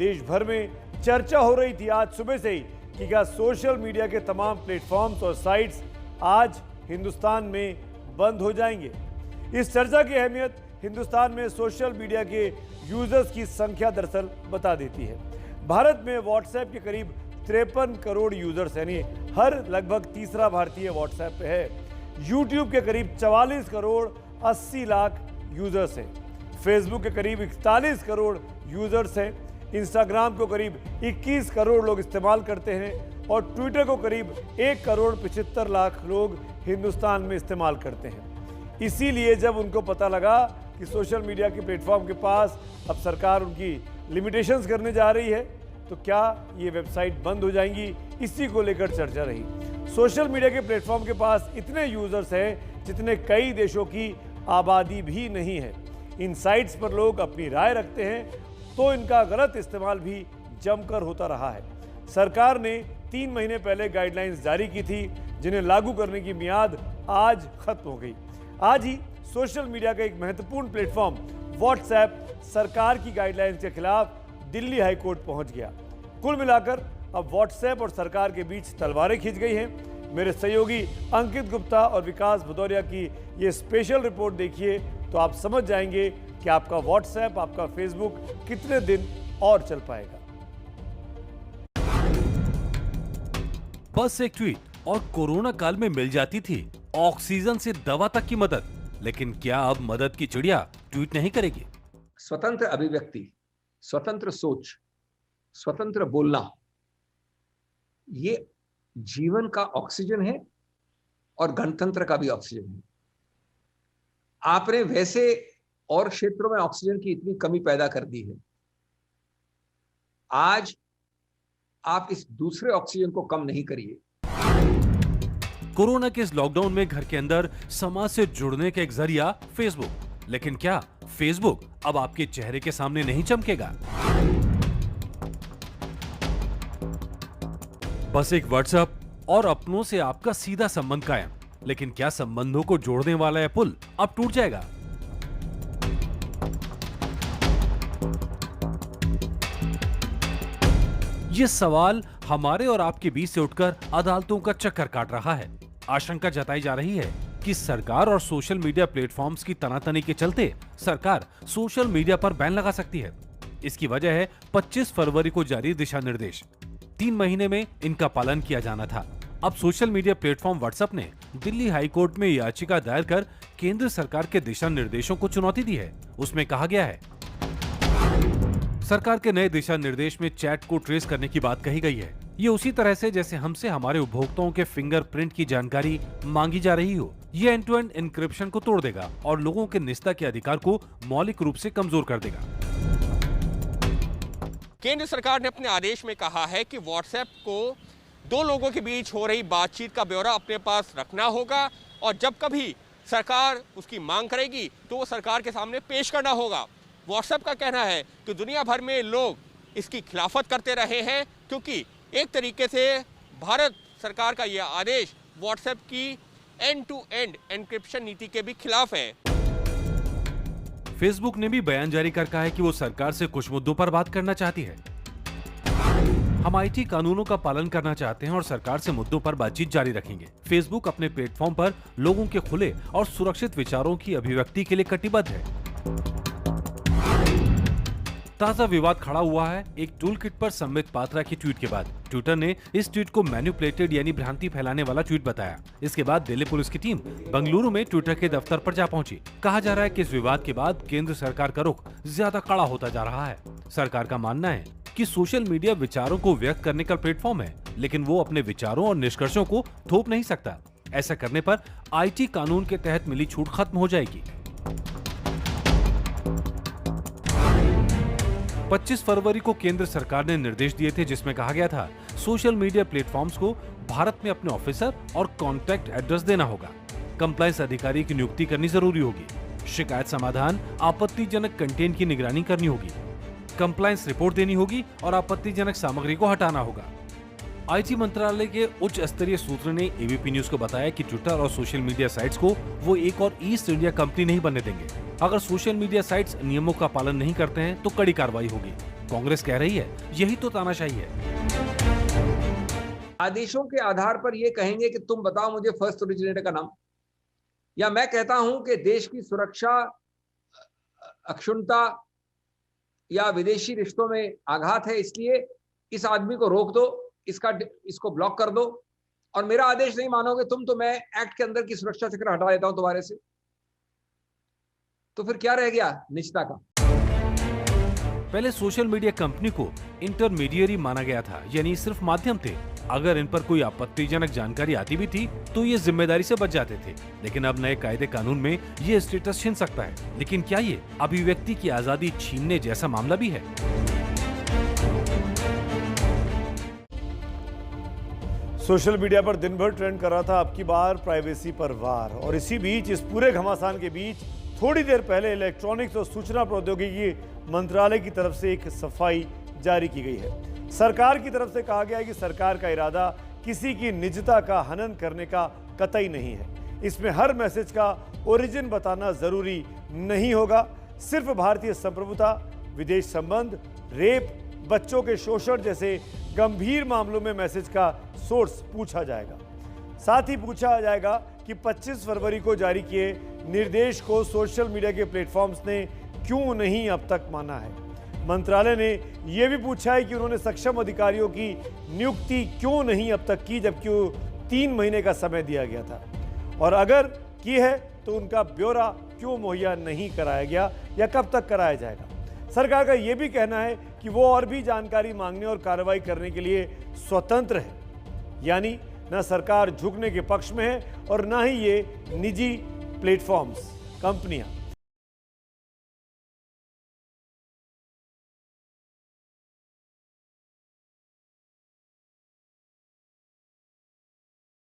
देश भर में चर्चा हो रही थी आज सुबह से ही कि क्या सोशल मीडिया के तमाम प्लेटफॉर्म्स और साइट्स आज हिंदुस्तान में बंद हो जाएंगे। इस चर्चा की अहमियत हिंदुस्तान में सोशल मीडिया के यूजर्स की संख्या दरअसल बता देती है। भारत में व्हाट्सएप के करीब 53 करोड़ यूजर्स यानी हर लगभग तीसरा भारतीय व्हाट्सएप पे है। यूट्यूब के करीब 44 करोड़ 80 लाख यूजर्स हैं। फेसबुक के करीब 41 करोड़ यूजर्स हैं। इंस्टाग्राम को करीब 21 करोड़ लोग इस्तेमाल करते हैं और ट्विटर को करीब 1 करोड़ 75 लाख लोग हिंदुस्तान में इस्तेमाल करते हैं। इसीलिए जब उनको पता लगा कि सोशल मीडिया के प्लेटफॉर्म के पास अब सरकार उनकी लिमिटेशंस करने जा रही है तो क्या ये वेबसाइट बंद हो जाएंगी, इसी को लेकर चर्चा रही। सोशल मीडिया के प्लेटफॉर्म के पास इतने यूजर्स हैं जितने कई देशों की आबादी भी नहीं है। इन साइट्स पर लोग अपनी राय रखते हैं तो इनका गलत इस्तेमाल भी जमकर होता रहा है। सरकार ने 3 महीने पहले गाइडलाइंस जारी की थी जिन्हें लागू करने की मियाद आज खत्म हो गई। आज ही सोशल मीडिया का एक महत्वपूर्ण प्लेटफॉर्म व्हाट्सएप सरकार की गाइडलाइंस के खिलाफ दिल्ली हाई कोर्ट पहुंच गया। कुल मिलाकर अब व्हाट्सएप और सरकार के बीच तलवारें खींच गई हैं। मेरे सहयोगी अंकित गुप्ता और विकास भदौरिया की ये स्पेशल रिपोर्ट देखिए तो आप समझ जाएंगे कि आपका व्हाट्सएप, आपका फेसबुक कितने दिन और चल पाएगा। बस एक ट्वीट और कोरोना काल में मिल जाती थी ऑक्सीजन से दवा तक की मदद, लेकिन क्या अब मदद की चिड़िया ट्वीट नहीं करेगी? स्वतंत्र अभिव्यक्ति, स्वतंत्र सोच, स्वतंत्र बोलना, ये जीवन का ऑक्सीजन है और गणतंत्र का भी ऑक्सीजन है। आपने वैसे और क्षेत्रों में ऑक्सीजन की इतनी कमी पैदा कर दी है, आज आप इस दूसरे ऑक्सीजन को कम नहीं करिए। कोरोना के इस लॉकडाउन में घर के अंदर समाज से जुड़ने का एक जरिया फेसबुक, लेकिन क्या फेसबुक अब आपके चेहरे के सामने नहीं चमकेगा? बस एक व्हाट्सएप और अपनों से आपका सीधा संबंध कायम, लेकिन क्या संबंधों को जोड़ने वाला यह पुल अब टूट जाएगा? ये सवाल हमारे और आपके बीच से उठकर अदालतों का चक्कर काट रहा है। आशंका जताई जा रही है कि सरकार और सोशल मीडिया प्लेटफॉर्म्स की तनातनी के चलते सरकार सोशल मीडिया पर बैन लगा सकती है। इसकी वजह है 25 फरवरी को जारी दिशा निर्देश। 3 महीने में इनका पालन किया जाना था। अब सोशल मीडिया प्लेटफॉर्म व्हाट्सएप ने दिल्ली हाई कोर्ट में याचिका दायर कर केंद्र सरकार के दिशा निर्देशों को चुनौती दी है। उसमें कहा गया है, सरकार के नए दिशा निर्देश में चैट को ट्रेस करने की बात कही गई है। ये उसी तरह से जैसे हमसे हमारे उपभोक्ताओं के फिंगरप्रिंट की जानकारी मांगी जा रही हो। ये एंड टू एंड एन्क्रिप्शन को तोड़ देगा और लोगों के निजता के अधिकार को मौलिक रूप से कमजोर कर देगा। केंद्र सरकार ने अपने आदेश में कहा है कि व्हाट्सएप को 2 लोगों के बीच हो रही बातचीत का ब्यौरा अपने पास रखना होगा और जब कभी सरकार उसकी मांग करेगी तो वो सरकार के सामने पेश करना होगा। व्हाट्सएप का कहना है कि दुनिया भर में लोग इसकी खिलाफत करते रहे हैं क्योंकि एक तरीके से भारत सरकार का यह आदेश व्हाट्सएप की एंड टू एंड एन्क्रिप्शन नीति के भी खिलाफ है। फेसबुक ने भी बयान जारी कर कहा है कि वो सरकार से कुछ मुद्दों पर बात करना चाहती है। हम आईटी कानूनों का पालन करना चाहते हैं और सरकार से मुद्दों पर बातचीत जारी रखेंगे। फेसबुक अपने प्लेटफॉर्म पर लोगों के खुले और सुरक्षित विचारों की अभिव्यक्ति के लिए कटिबद्ध है। ताजा विवाद खड़ा हुआ है एक टूल किट पर संबित पात्रा की ट्वीट के बाद। ट्विटर ने इस ट्वीट को मैनिपुलेटेड यानी भ्रांति फैलाने वाला ट्वीट बताया। इसके बाद दिल्ली पुलिस की टीम बंगलुरु में ट्विटर के दफ्तर पर जा पहुंची। कहा जा रहा है कि इस विवाद के बाद केंद्र सरकार का रुख ज्यादा कड़ा होता जा रहा है। सरकार का मानना है कि सोशल मीडिया विचारों को व्यक्त करने का प्लेटफॉर्म है, लेकिन वो अपने विचारों और निष्कर्षों को थोप नहीं सकता। ऐसा करने पर आईटी कानून के तहत मिली छूट खत्म हो जाएगी। 25 फरवरी को केंद्र सरकार ने निर्देश दिए थे जिसमें कहा गया था सोशल मीडिया प्लेटफॉर्म्स को भारत में अपने ऑफिसर और कॉन्टैक्ट एड्रेस देना होगा। कंप्लायंस अधिकारी की नियुक्ति करनी जरूरी होगी। शिकायत समाधान, आपत्तिजनक कंटेंट की निगरानी करनी होगी। कंप्लायंस रिपोर्ट देनी होगी और आपत्तिजनक सामग्री को हटाना होगा। आईटी मंत्रालय के उच्च स्तरीय सूत्र ने एबीपी न्यूज को बताया कि ट्विटर और सोशल मीडिया साइट्स को वो एक और ईस्ट इंडिया कंपनी नहीं बनने देंगे। अगर सोशल मीडिया साइट्स नियमों का पालन नहीं करते हैं तो कड़ी कार्रवाई होगी। कांग्रेस कह रही है, यही तो तानाशाही है। आदेशों के आधार पर ये कहेंगे कि तुम बताओ मुझे फर्स्ट ओरिजिनेटर का नाम, या मैं कहता हूं कि देश की सुरक्षा, अक्षुण्णता या विदेशी रिश्तों में आघात है, इसलिए इस आदमी को रोक दो, इसको ब्लॉक कर दो, और मेरा आदेश नहीं मानोगे तुम तो मैं एक्ट के अंदर की सुरक्षा चक्र हटा देता हूं तुम्हारे से। तो फिर क्या रह गया निजता का? पहले सोशल मीडिया कंपनी को इंटरमीडियरी माना गया था, यानी सिर्फ माध्यम थे। अगर इन पर कोई आपत्तिजनक जानकारी आती भी थी तो ये जिम्मेदारी से बच जाते थे। लेकिन अब नए कायदे कानून में ये स्टेटस छीन सकता है। लेकिन क्या ये अभिव्यक्ति की आजादी छीनने जैसा मामला भी है? सोशल मीडिया पर दिन भर ट्रेंड कर रहा था अब की बार प्राइवेसी पर वार, और इसी बीच, इस पूरे घमासान के बीच थोड़ी देर पहले इलेक्ट्रॉनिक्स और सूचना प्रौद्योगिकी मंत्रालय की तरफ से एक सफाई जारी की गई है। सरकार की तरफ से कहा गया है कि सरकार का इरादा किसी की निजता का हनन करने का कतई नहीं है। इसमें हर मैसेज का ओरिजिन बताना जरूरी नहीं होगा। सिर्फ भारतीय संप्रभुता, विदेश संबंध, रेप, बच्चों के शोषण जैसे गंभीर मामलों में मैसेज का सोर्स पूछा जाएगा। साथ ही पूछा जाएगा कि 25 फरवरी को जारी किए निर्देश को सोशल मीडिया के प्लेटफॉर्म्स ने क्यों नहीं अब तक माना है। मंत्रालय ने यह भी पूछा है कि उन्होंने सक्षम अधिकारियों की नियुक्ति क्यों नहीं अब तक की, जबकि 3 महीने का समय दिया गया था, और अगर की है तो उनका ब्यौरा क्यों मुहैया नहीं कराया गया या कब तक कराया जाएगा। सरकार का यह भी कहना है कि वो और भी जानकारी मांगने और कार्रवाई करने के लिए स्वतंत्र है, यानी न सरकार झुकने के पक्ष में है और न ही ये निजी प्लेटफॉर्म्स, कंपनियां।